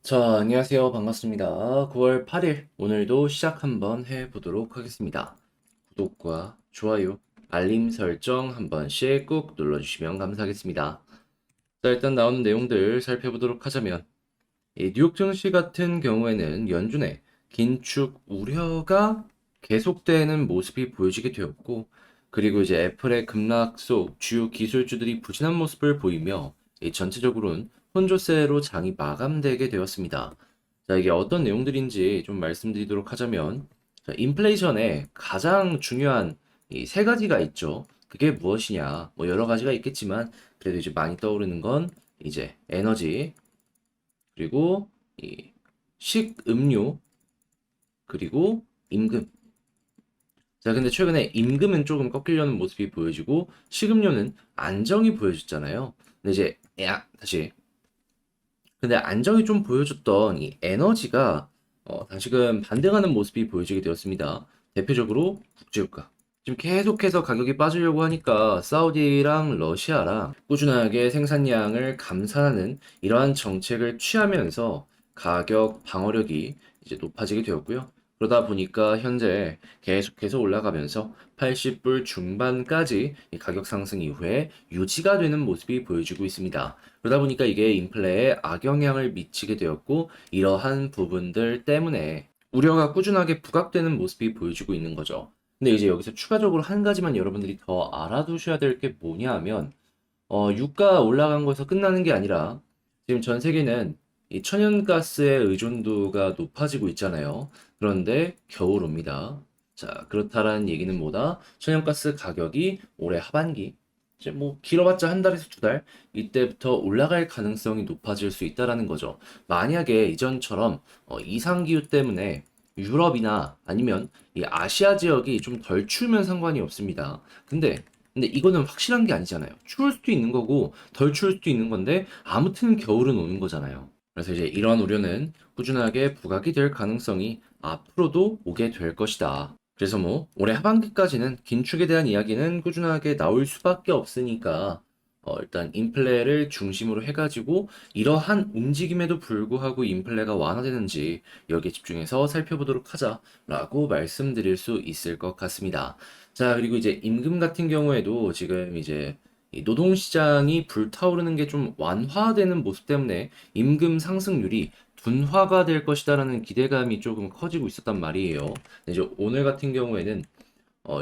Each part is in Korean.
자, 안녕하세요. 반갑습니다. 9월 8일, 오늘도 시작 한번 해보도록 하겠습니다. 구독과 좋아요, 알림 설정 한 번씩 꾹 눌러주시면 감사하겠습니다. 자, 일단 나오는 내용들 살펴보도록 하자면, 이 뉴욕 증시 같은 경우에는 연준의 긴축 우려가 계속되는 모습이 보여지게 되었고, 그리고 이제 애플의 급락 속 주요 기술주들이 부진한 모습을 보이며, 이 전체적으로는 혼조세로 장이 마감되게 되었습니다. 자, 이게 어떤 내용들인지 좀 말씀드리도록 하자면, 자, 인플레이션의 가장 중요한 이 세 가지가 있죠. 그게 무엇이냐? 뭐 여러 가지가 있겠지만, 그래도 이제 많이 떠오르는 건 이제 에너지, 그리고 이 식음료, 그리고 임금. 자, 근데 최근에 임금은 조금 꺾이려는 모습이 보여지고 식음료는 안정이 보여졌잖아요. 근데 이제 다시. 근데 안정이 좀 보여줬던 이 에너지가 다시금 반등하는 모습이 보여지게 되었습니다. 대표적으로 국제유가. 지금 계속해서 가격이 빠지려고 하니까 사우디랑 러시아랑 꾸준하게 생산량을 감산하는 이러한 정책을 취하면서 가격 방어력이 이제 높아지게 되었고요. 그러다 보니까 현재 계속해서 올라가면서 80불 중반까지 이 가격 상승 이후에 유지가 되는 모습이 보여지고 있습니다. 그러다 보니까 이게 인플레에 악영향을 미치게 되었고, 이러한 부분들 때문에 우려가 꾸준하게 부각되는 모습이 보여지고 있는 거죠. 근데 이제 여기서 추가적으로 한 가지만 여러분들이 더 알아두셔야 될 게 뭐냐 하면, 유가 올라간 거에서 끝나는 게 아니라, 지금 전 세계는 이 천연가스의 의존도가 높아지고 있잖아요. 그런데 겨울 옵니다. 자, 그렇다라는 얘기는 뭐다? 천연가스 가격이 올해 하반기, 이제 뭐 길어봤자 한 달에서 두 달, 이때부터 올라갈 가능성이 높아질 수 있다라는 거죠. 만약에 이전처럼 이상기후 때문에 유럽이나 아니면 이 아시아 지역이 좀 덜 추우면 상관이 없습니다. 근데 이거는 확실한 게 아니잖아요. 추울 수도 있는 거고 덜 추울 수도 있는 건데 아무튼 겨울은 오는 거잖아요. 그래서 이제 이러한 우려는 꾸준하게 부각이 될 가능성이 앞으로도 오게 될 것이다. 그래서 뭐 올해 하반기까지는 긴축에 대한 이야기는 꾸준하게 나올 수밖에 없으니까 일단 인플레를 중심으로 해가지고 이러한 움직임에도 불구하고 인플레가 완화되는지 여기에 집중해서 살펴보도록 하자라고 말씀드릴 수 있을 것 같습니다. 자, 그리고 이제 임금 같은 경우에도 지금 이제 이 노동시장이 불타오르는 게 좀 완화되는 모습 때문에 임금 상승률이 둔화가 될 것이다라는 기대감이 조금 커지고 있었단 말이에요. 근데 이제 오늘 같은 경우에는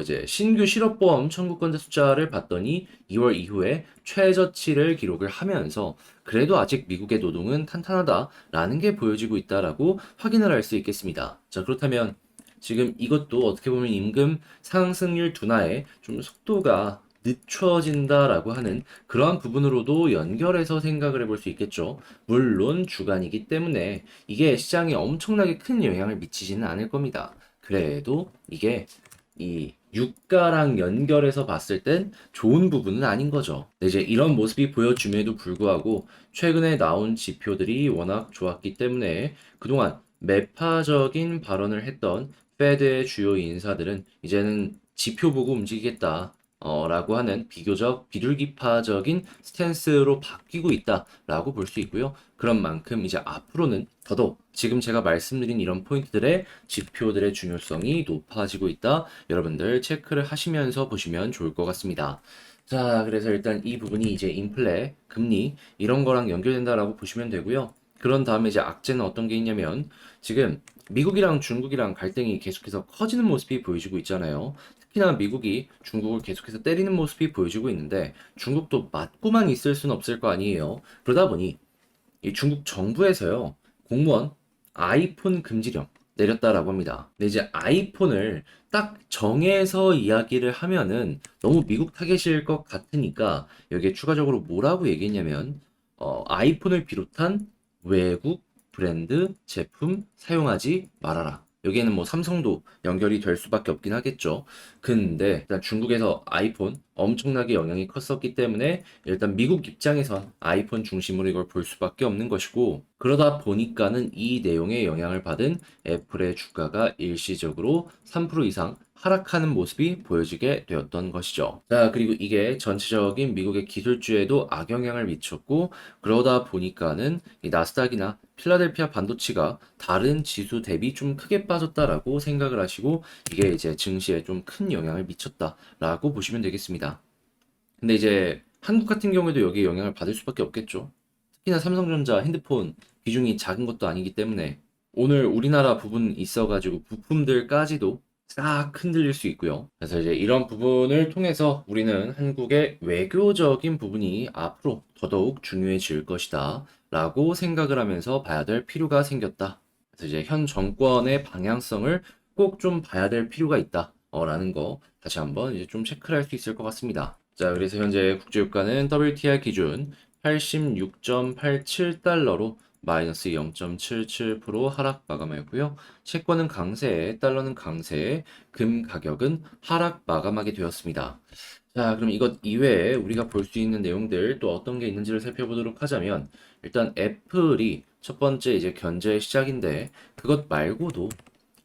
이제 신규 실업보험 청구권자 숫자를 봤더니 2월 이후에 최저치를 기록을 하면서 그래도 아직 미국의 노동은 탄탄하다라는 게 보여지고 있다라고 확인을 할 수 있겠습니다. 자, 그렇다면 지금 이것도 어떻게 보면 임금 상승률 둔화에 좀 속도가 늦춰진다라고 하는 그러한 부분으로도 연결해서 생각을 해볼 수 있겠죠. 물론 주간이기 때문에 이게 시장에 엄청나게 큰 영향을 미치지는 않을 겁니다. 그래도 이게 이 유가랑 연결해서 봤을 땐 좋은 부분은 아닌 거죠. 근데 이제 이런 모습이 보여줌에도 불구하고 최근에 나온 지표들이 워낙 좋았기 때문에 그동안 매파적인 발언을 했던 페드의 주요 인사들은 이제는 지표 보고 움직이겠다. 라고 하는 비교적 비둘기파적인 스탠스로 바뀌고 있다라고 볼 수 있고요. 그런 만큼 이제 앞으로는 더더욱 지금 제가 말씀드린 이런 포인트들의 지표들의 중요성이 높아지고 있다. 여러분들 체크를 하시면서 보시면 좋을 것 같습니다. 자, 그래서 일단 이 부분이 이제 인플레, 금리 이런 거랑 연결된다라고 보시면 되고요. 그런 다음에 이제 악재는 어떤 게 있냐면 지금 미국이랑 중국이랑 갈등이 계속해서 커지는 모습이 보여지고 있잖아요. 특히나 미국이 중국을 계속해서 때리는 모습이 보여지고 있는데 중국도 맞고만 있을 수는 없을 거 아니에요. 그러다 보니 이 중국 정부에서요, 공무원 아이폰 금지령 내렸다라고 합니다. 근데 이제 아이폰을 딱 정해서 이야기를 하면은 너무 미국 타겟일 것 같으니까 여기에 추가적으로 뭐라고 얘기했냐면, 아이폰을 비롯한 외국 브랜드 제품 사용하지 말아라. 여기에는 뭐 삼성도 연결이 될 수밖에 없긴 하겠죠. 근데 일단 중국에서 아이폰 엄청나게 영향이 컸었기 때문에 일단 미국 입장에선 아이폰 중심으로 이걸 볼 수밖에 없는 것이고, 그러다 보니까는 이 내용에 영향을 받은 애플의 주가가 일시적으로 3% 이상 하락하는 모습이 보여지게 되었던 것이죠. 자, 그리고 이게 전체적인 미국의 기술주에도 악영향을 미쳤고, 그러다 보니까는 이 나스닥이나 필라델피아 반도체가 다른 지수 대비 좀 크게 빠졌다라고 생각을 하시고, 이게 이제 증시에 좀 큰 영향을 미쳤다라고 보시면 되겠습니다. 근데 이제 한국 같은 경우에도 여기에 영향을 받을 수밖에 없겠죠. 특히나 삼성전자 핸드폰 비중이 작은 것도 아니기 때문에 오늘 우리나라 부분 있어가지고 부품들까지도 싹 흔들릴 수 있고요. 그래서 이제 이런 부분을 통해서 우리는 한국의 외교적인 부분이 앞으로 더더욱 중요해질 것이다 라고 생각을 하면서 봐야 될 필요가 생겼다. 그래서 이제 현 정권의 방향성을 꼭 좀 봐야 될 필요가 있다 라는 거 다시 한번 이제 좀 체크를 할 수 있을 것 같습니다. 자, 그래서 현재 국제유가는 WTI 기준 86.87달러로 마이너스 0.77% 하락 마감하였고요. 채권은 강세에, 달러는 강세에, 금 가격은 하락 마감하게 되었습니다. 자, 그럼 이것 이외에 우리가 볼 수 있는 내용들 또 어떤 게 있는지를 살펴보도록 하자면, 일단 애플이 첫 번째 이제 견제 시작인데, 그것 말고도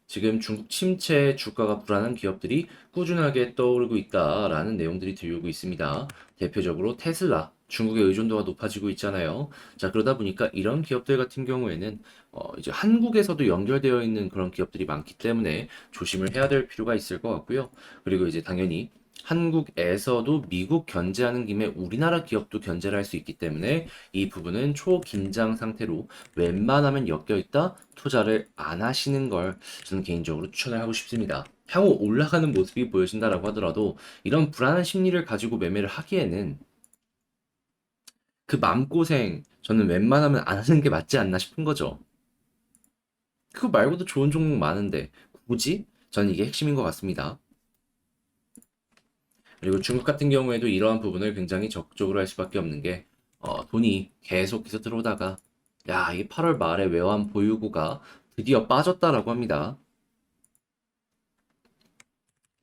지금 중국 침체 주가가 불안한 기업들이 꾸준하게 떠오르고 있다라는 내용들이 들리고 있습니다. 대표적으로 테슬라, 중국의 의존도가 높아지고 있잖아요. 자, 그러다 보니까 이런 기업들 같은 경우에는 이제 한국에서도 연결되어 있는 그런 기업들이 많기 때문에 조심을 해야 될 필요가 있을 것 같고요. 그리고 이제 당연히 한국에서도 미국 견제하는 김에 우리나라 기업도 견제를 할 수 있기 때문에 이 부분은 초긴장 상태로 웬만하면 엮여있다 투자를 안 하시는 걸 저는 개인적으로 추천을 하고 싶습니다. 향후 올라가는 모습이 보여진다라고 하더라도 이런 불안한 심리를 가지고 매매를 하기에는 그 마음고생 저는 웬만하면 안 하는 게 맞지 않나 싶은 거죠. 그거 말고도 좋은 종목 많은데 굳이? 저는 이게 핵심인 것 같습니다. 그리고 중국 같은 경우에도 이러한 부분을 굉장히 적극적으로 할 수밖에 없는 게 돈이 계속해서 들어오다가 야, 이 8월 말에 외환 보유고가 드디어 빠졌다라고 합니다.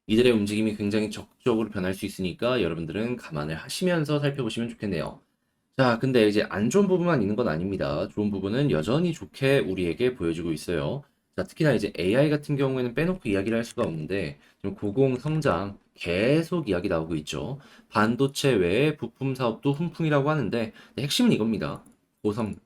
이들의 움직임이 굉장히 적극적으로 변할 수 있으니까 여러분들은 감안을 하시면서 살펴보시면 좋겠네요. 자, 근데 이제 안 좋은 부분만 있는 건 아닙니다. 좋은 부분은 여전히 좋게 우리에게 보여주고 있어요. 자, 특히나 이제 AI 같은 경우에는 빼놓고 이야기를 할 수가 없는데, 지금 고공 성장 계속 이야기 나오고 있죠. 반도체 외에 부품 사업도 훈풍이라고 하는데, 핵심은 이겁니다. 고성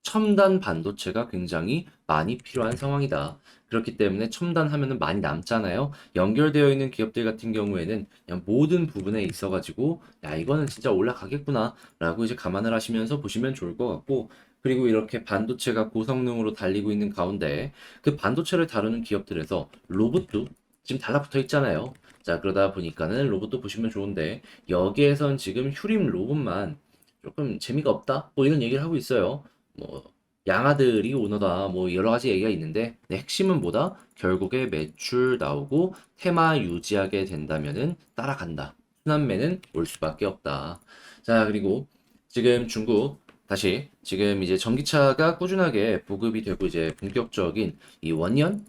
첨단 반도체가 굉장히 많이 필요한 상황이다. 그렇기 때문에 첨단 하면은 많이 남잖아요. 연결되어 있는 기업들 같은 경우에는 그냥 모든 부분에 있어가지고, 야, 이거는 진짜 올라가겠구나. 라고 이제 감안을 하시면서 보시면 좋을 것 같고, 그리고 이렇게 반도체가 고성능으로 달리고 있는 가운데, 그 반도체를 다루는 기업들에서 로봇도 지금 달라붙어 있잖아요. 자, 그러다 보니까는 로봇도 보시면 좋은데, 여기에선 지금 휴림 로봇만 조금 재미가 없다? 뭐 이런 얘기를 하고 있어요. 뭐 양아들이 오너다 뭐 여러 가지 얘기가 있는데 핵심은 뭐다? 결국에 매출 나오고 테마 유지하게 된다면은 따라간다. 순환매는 올 수밖에 없다. 자, 그리고 지금 중국 다시 지금 이제 전기차가 꾸준하게 보급이 되고 이제 본격적인 이 원년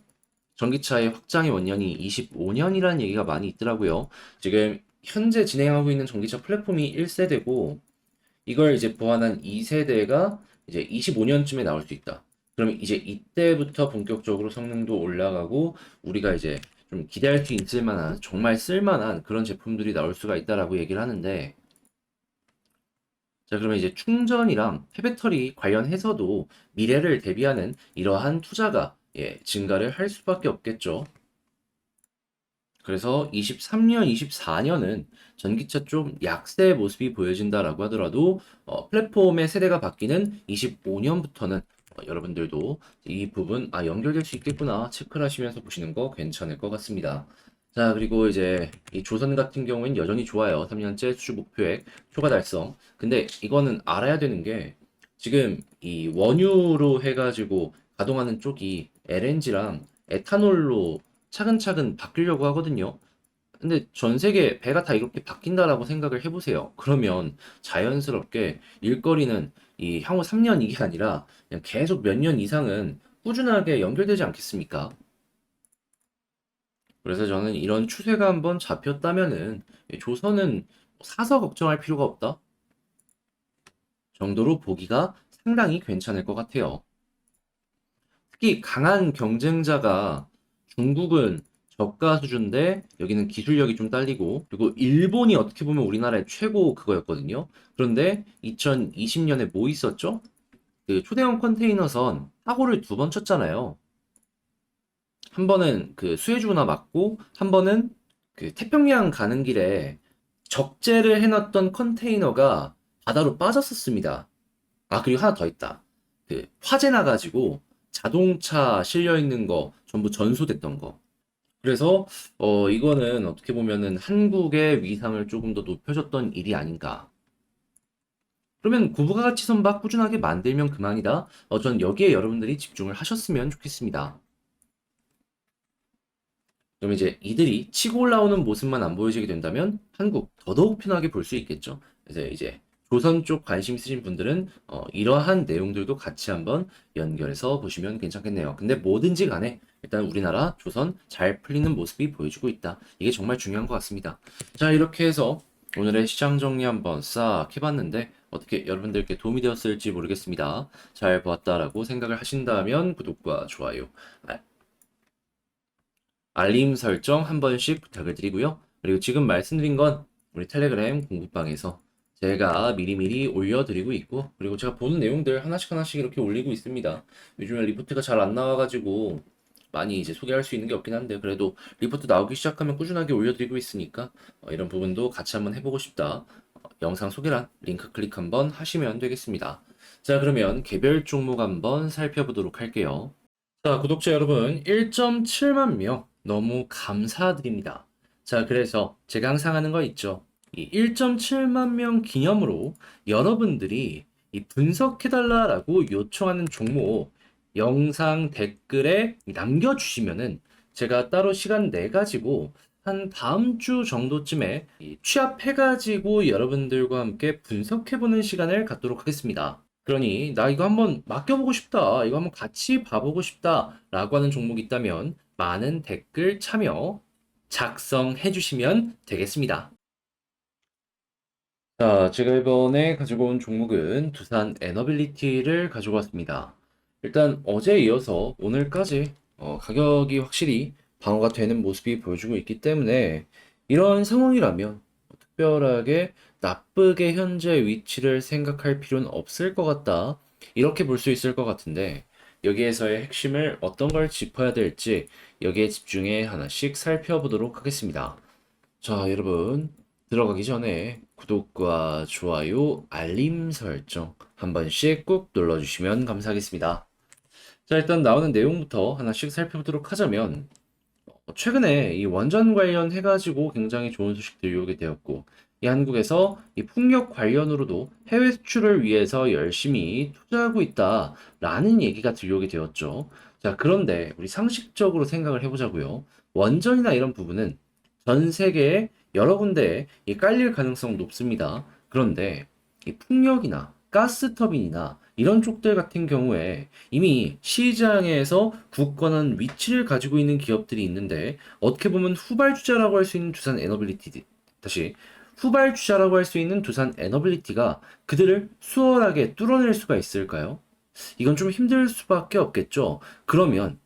전기차의 확장의 원년이 25년이라는 얘기가 많이 있더라고요. 지금 현재 진행하고 있는 전기차 플랫폼이 1세대고 이걸 이제 보완한 2세대가 이제 25년쯤에 나올 수 있다. 그럼 이제 이때부터 본격적으로 성능도 올라가고 우리가 이제 좀 기대할 수 있을 만한 정말 쓸만한 그런 제품들이 나올 수가 있다라고 얘기를 하는데 자, 그러면 이제 충전이랑 폐배터리 관련해서도 미래를 대비하는 이러한 투자가 증가를 할 수밖에 없겠죠. 그래서 23년, 24년은 전기차 좀 약세의 모습이 보여진다라고 하더라도 플랫폼의 세대가 바뀌는 25년부터는 여러분들도 이 부분 연결될 수 있겠구나 체크를 하시면서 보시는 거 괜찮을 것 같습니다. 자, 그리고 이제 이 조선 같은 경우에는 여전히 좋아요. 3년째 수주 목표액 초과 달성. 근데 이거는 알아야 되는 게 지금 이 원유로 해가지고 가동하는 쪽이 LNG랑 에탄올로 차근차근 바뀌려고 하거든요. 근데 전 세계 배가 다 이렇게 바뀐다라고 생각을 해보세요. 그러면 자연스럽게 일거리는 이 향후 3년 이게 아니라 그냥 계속 몇 년 이상은 꾸준하게 연결되지 않겠습니까? 그래서 저는 이런 추세가 한번 잡혔다면은 조선은 사서 걱정할 필요가 없다 정도로 보기가 상당히 괜찮을 것 같아요. 특히 강한 경쟁자가 중국은 저가 수준인데 여기는 기술력이 좀 딸리고 그리고 일본이 어떻게 보면 우리나라의 최고 그거였거든요. 그런데 2020년에 뭐 있었죠? 그 초대형 컨테이너선 사고를 두 번 쳤잖아요. 한 번은 그 수에즈 운하 맞고 한 번은 그 태평양 가는 길에 적재를 해놨던 컨테이너가 바다로 빠졌었습니다. 아, 그리고 하나 더 있다. 그 화재 나가지고 자동차 실려 있는 거 전부 전소됐던 거. 그래서 이거는 어떻게 보면은 한국의 위상을 조금 더 높여줬던 일이 아닌가. 그러면 구부가가치 선박 꾸준하게 만들면 그만이다. 전 여기에 여러분들이 집중을 하셨으면 좋겠습니다. 그럼 이제 이들이 치고 올라오는 모습만 안 보여지게 된다면 한국 더더욱 편하게 볼 수 있겠죠. 그래서 이제 조선 쪽 관심 있으신 분들은 이러한 내용들도 같이 한번 연결해서 보시면 괜찮겠네요. 근데 뭐든지 간에 일단 우리나라 조선 잘 풀리는 모습이 보여주고 있다. 이게 정말 중요한 것 같습니다. 자, 이렇게 해서 오늘의 시장 정리 한번 싹 해봤는데 어떻게 여러분들께 도움이 되었을지 모르겠습니다. 잘 보았다라고 생각을 하신다면 구독과 좋아요, 알림 설정 한 번씩 부탁을 드리고요. 그리고 지금 말씀드린 건 우리 텔레그램 공부방에서 제가 미리미리 올려드리고 있고, 그리고 제가 보는 내용들 하나씩 하나씩 이렇게 올리고 있습니다. 요즘에 리포트가 잘 안 나와가지고 많이 이제 소개할 수 있는 게 없긴 한데, 그래도 리포트 나오기 시작하면 꾸준하게 올려드리고 있으니까 이런 부분도 같이 한번 해보고 싶다. 영상 소개란 링크 클릭 한번 하시면 되겠습니다. 자, 그러면 개별 종목 한번 살펴보도록 할게요. 자, 구독자 여러분, 1.7만 명 너무 감사드립니다. 자, 그래서 제가 항상 하는 거 있죠. 이 1.7만 명 기념으로 여러분들이 이 분석해달라라고 요청하는 종목 영상 댓글에 남겨주시면은 제가 따로 시간 내 가지고 한 다음 주 정도쯤에 취합해가지고 여러분들과 함께 분석해보는 시간을 갖도록 하겠습니다. 그러니 나 이거 한번 맡겨보고 싶다. 이거 한번 같이 봐보고 싶다. 라고 하는 종목이 있다면 많은 댓글 참여 작성해 주시면 되겠습니다. 자, 제가 이번에 가지고 온 종목은 두산 에너빌리티를 가지고 왔습니다. 일단 어제에 이어서 오늘까지 가격이 확실히 방어가 되는 모습이 보여주고 있기 때문에 이런 상황이라면 특별하게 나쁘게 현재 위치를 생각할 필요는 없을 것 같다. 이렇게 볼 수 있을 것 같은데 여기에서의 핵심을 어떤 걸 짚어야 될지 여기에 집중해 하나씩 살펴보도록 하겠습니다. 자, 여러분 들어가기 전에 구독과 좋아요, 알림 설정 한 번씩 꾹 눌러주시면 감사하겠습니다. 자, 일단 나오는 내용부터 하나씩 살펴보도록 하자면 최근에 이 원전 관련해가지고 굉장히 좋은 소식들이 오게 되었고, 이 한국에서 이 풍력 관련으로도 해외 수출을 위해서 열심히 투자하고 있다라는 얘기가 들려오게 되었죠. 자, 그런데 우리 상식적으로 생각을 해보자고요. 원전이나 이런 부분은 전 세계에 여러 군데에 이 깔릴 가능성 높습니다. 그런데 이 풍력이나 가스터빈이나 이런 쪽들 같은 경우에 이미 시장에서 굳건한 위치를 가지고 있는 기업들이 있는데 어떻게 보면 후발주자라고 할 수 있는 두산 에너빌리티 다시 후발주자라고 할 수 있는 두산 에너빌리티가 그들을 수월하게 뚫어낼 수가 있을까요? 이건 좀 힘들 수밖에 없겠죠. 그러면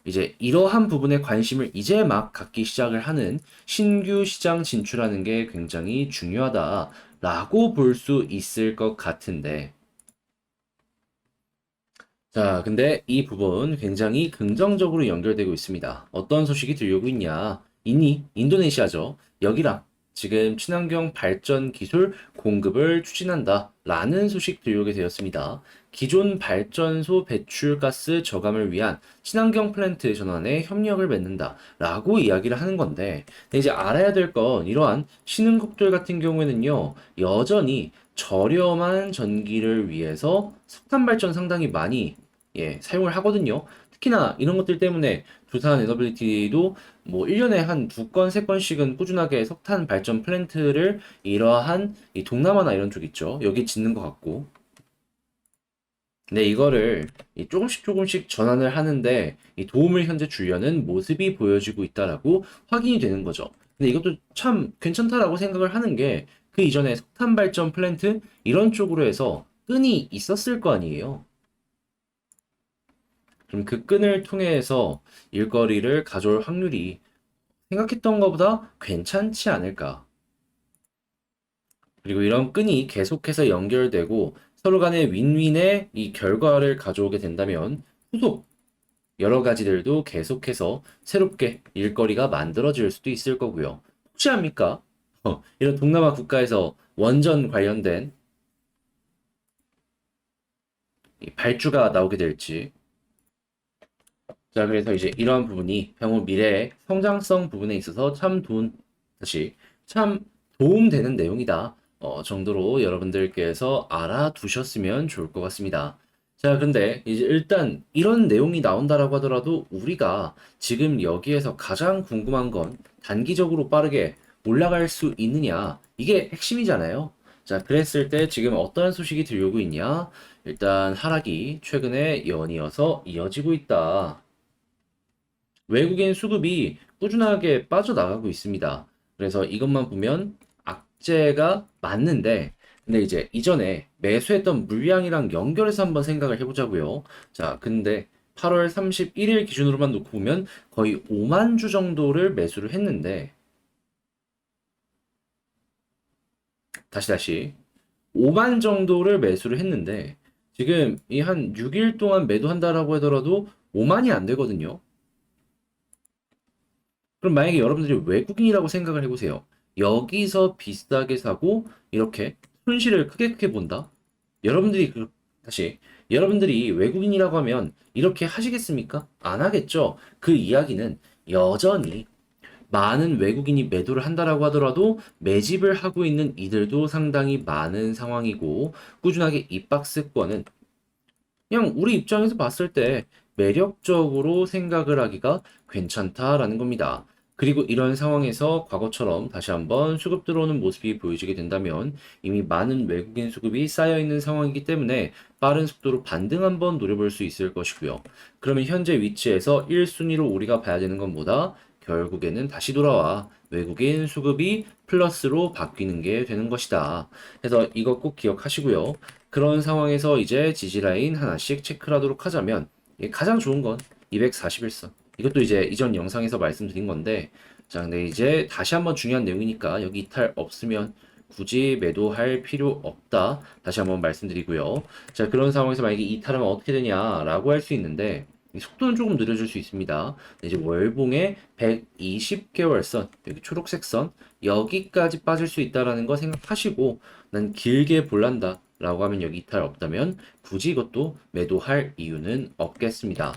이제 이러한 부분에 관심을 이제 막 갖기 시작을 하는 신규 시장 진출하는 게 굉장히 중요하다라고 볼 수 있을 것 같은데 자, 근데 이 부분 굉장히 긍정적으로 연결되고 있습니다. 어떤 소식이 들려오고 있냐? 인도네시아죠. 여기랑 지금 친환경 발전 기술 공급을 추진한다. 라는 소식 들려오게 되었습니다. 기존 발전소 배출가스 저감을 위한 친환경 플랜트 전환에 협력을 맺는다. 라고 이야기를 하는 건데, 근데 이제 알아야 될 건 이러한 신흥국들 같은 경우에는요, 여전히 저렴한 전기를 위해서 석탄 발전 상당히 많이 사용을 하거든요. 특히나 이런 것들 때문에 두산 에너빌리티도 뭐 1년에 한 두 건, 세 건씩은 꾸준하게 석탄 발전 플랜트를 이러한 이 동남아나 이런 쪽 있죠. 여기 짓는 것 같고. 근데 이거를 조금씩 조금씩 전환을 하는데 이 도움을 현재 주려는 모습이 보여지고 있다라고 확인이 되는 거죠. 근데 이것도 참 괜찮다라고 생각을 하는 게 그 이전에 석탄 발전 플랜트 이런 쪽으로 해서 끈이 있었을 거 아니에요. 그럼 그 끈을 통해서 일거리를 가져올 확률이 생각했던 것보다 괜찮지 않을까. 그리고 이런 끈이 계속해서 연결되고 서로 간의 윈윈의 이 결과를 가져오게 된다면 후속 여러 가지들도 계속해서 새롭게 일거리가 만들어질 수도 있을 거고요. 혹시 압니까? 이런 동남아 국가에서 원전 관련된 이 발주가 나오게 될지. 자, 그래서 이제 이러한 부분이 향후 미래의 성장성 부분에 있어서 다시 참 도움되는 내용이다. 정도로 여러분들께서 알아두셨으면 좋을 것 같습니다. 자, 근데 이제 일단 이런 내용이 나온다라고 하더라도 우리가 지금 여기에서 가장 궁금한 건 단기적으로 빠르게 올라갈 수 있느냐? 이게 핵심이잖아요. 자, 그랬을 때 지금 어떤 소식이 들려오고 있냐? 일단 하락이 최근에 연이어서 이어지고 있다. 외국인 수급이 꾸준하게 빠져나가고 있습니다. 그래서 이것만 보면 악재가 맞는데, 근데 이제 이전에 매수했던 물량이랑 연결해서 한번 생각을 해보자고요. 자, 근데 8월 31일 기준으로만 놓고 보면 거의 5만 주 정도를 매수를 했는데, 다시 5만 정도를 매수를 했는데, 지금 이 한 6일 동안 매도한다라고 하더라도 5만이 안 되거든요. 그럼 만약에 여러분들이 외국인이라고 생각을 해보세요. 여기서 비싸게 사고 이렇게 손실을 크게 본다? 여러분들이 다시 여러분들이 외국인이라고 하면 이렇게 하시겠습니까? 안 하겠죠. 그 이야기는 여전히 많은 외국인이 매도를 한다라고 하더라도 매집을 하고 있는 이들도 상당히 많은 상황이고 꾸준하게 이 박스권은 그냥 우리 입장에서 봤을 때 매력적으로 생각을 하기가 괜찮다라는 겁니다. 그리고 이런 상황에서 과거처럼 다시 한번 수급 들어오는 모습이 보여지게 된다면 이미 많은 외국인 수급이 쌓여 있는 상황이기 때문에 빠른 속도로 반등 한번 노려볼 수 있을 것이고요. 그러면 현재 위치에서 1순위로 우리가 봐야 되는 건 뭐다? 결국에는 다시 돌아와 외국인 수급이 플러스로 바뀌는 게 되는 것이다. 그래서 이거 꼭 기억하시고요. 그런 상황에서 이제 지지라인 하나씩 체크를 하도록 하자면 가장 좋은 건 241선. 이것도 이제 이전 영상에서 말씀드린 건데 자, 근데 이제 다시 한번 중요한 내용이니까 여기 이탈 없으면 굳이 매도할 필요 없다. 다시 한번 말씀드리고요. 자, 그런 상황에서 만약에 이탈하면 어떻게 되냐라고 할 수 있는데 이 속도는 조금 느려질 수 있습니다. 이제 월봉의 120개월선, 여기 초록색 선, 여기까지 빠질 수 있다라는 거 생각하시고 난 길게 볼란다. 라고 하면 여기 이탈 없다면 굳이 이것도 매도할 이유는 없겠습니다.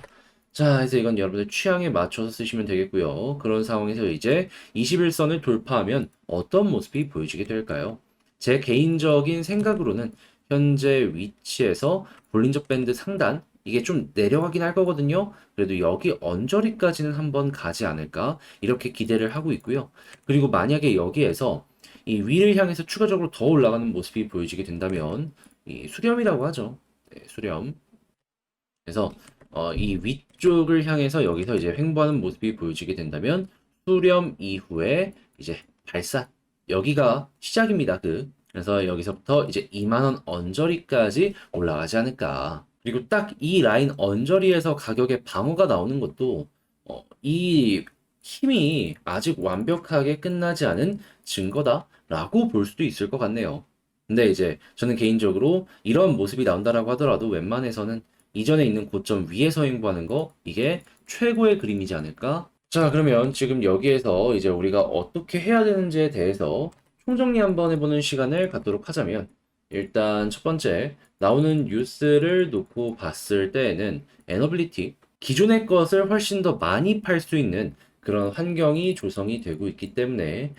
자, 그래서 이건 여러분들 취향에 맞춰서 쓰시면 되겠고요. 그런 상황에서 이제 21선을 돌파하면 어떤 모습이 보여지게 될까요? 제 개인적인 생각으로는 현재 위치에서 볼린저 밴드 상단 이게 좀 내려가긴 할 거거든요. 그래도 여기 언저리까지는 한번 가지 않을까 이렇게 기대를 하고 있고요. 그리고 만약에 여기에서 이 위를 향해서 추가적으로 더 올라가는 모습이 보여지게 된다면 이 수렴이라고 하죠. 네, 수렴. 그래서 이 위쪽을 향해서 여기서 이제 횡보하는 모습이 보여지게 된다면 수렴 이후에 이제 발산 여기가 시작입니다. 그래서 여기서부터 이제 2만 원 언저리까지 올라가지 않을까. 그리고 딱 이 라인 언저리에서 가격의 방어가 나오는 것도 이 힘이 아직 완벽하게 끝나지 않은 증거다라고 볼 수도 있을 것 같네요. 근데 이제 저는 개인적으로 이런 모습이 나온다라고 하더라도 웬만해서는 이전에 있는 고점 위에서 행보하는 거 이게 최고의 그림이지 않을까? 자, 그러면 지금 여기에서 이제 우리가 어떻게 해야 되는지에 대해서 총정리 한번 해보는 시간을 갖도록 하자면 일단 첫 번째 나오는 뉴스를 놓고 봤을 때에는 에너빌리티 기존의 것을 훨씬 더 많이 팔 수 있는 그런 환경이 조성이 되고 있기 때문에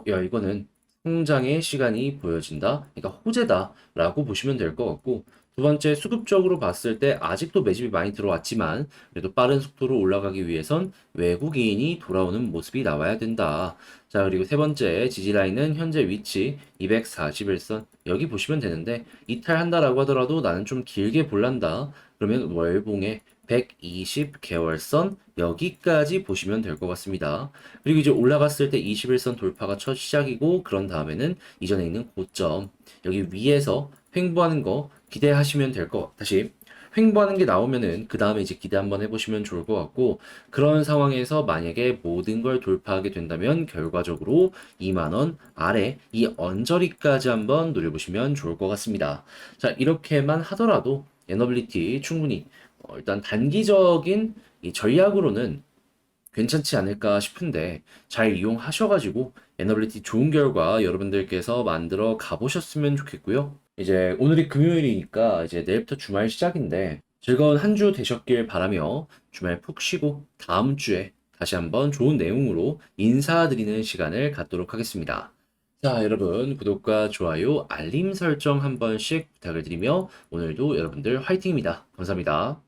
야 이거는 성장의 시간이 보여진다. 그러니까 호재다라고 보시면 될 것 같고 두 번째 수급적으로 봤을 때 아직도 매집이 많이 들어왔지만 그래도 빠른 속도로 올라가기 위해선 외국인이 돌아오는 모습이 나와야 된다. 자, 그리고 세 번째 지지라인은 현재 위치 241선 여기 보시면 되는데 이탈한다라고 하더라도 나는 좀 길게 볼란다. 그러면 월봉의 120개월선 여기까지 보시면 될 것 같습니다. 그리고 이제 올라갔을 때 21선 돌파가 첫 시작이고 그런 다음에는 이전에 있는 고점 여기 위에서 횡보하는 거 기대하시면 될 것, 다시 횡보하는 게 나오면은 그 다음에 이제 기대 한번 해보시면 좋을 것 같고, 그런 상황에서 만약에 모든 걸 돌파하게 된다면 결과적으로 2만 원 아래 이 언저리까지 한번 노려보시면 좋을 것 같습니다. 자, 이렇게만 하더라도 에너빌리티 충분히 일단 단기적인 이 전략으로는 괜찮지 않을까 싶은데, 잘 이용하셔가지고 에너빌리티 좋은 결과 여러분들께서 만들어 가보셨으면 좋겠고요. 이제 오늘이 금요일이니까 이제 내일부터 주말 시작인데, 즐거운 한 주 되셨길 바라며 주말 푹 쉬고 다음 주에 다시 한번 좋은 내용으로 인사드리는 시간을 갖도록 하겠습니다. 자, 여러분 구독과 좋아요, 알림 설정 한 번씩 부탁을 드리며 오늘도 여러분들 화이팅입니다. 감사합니다.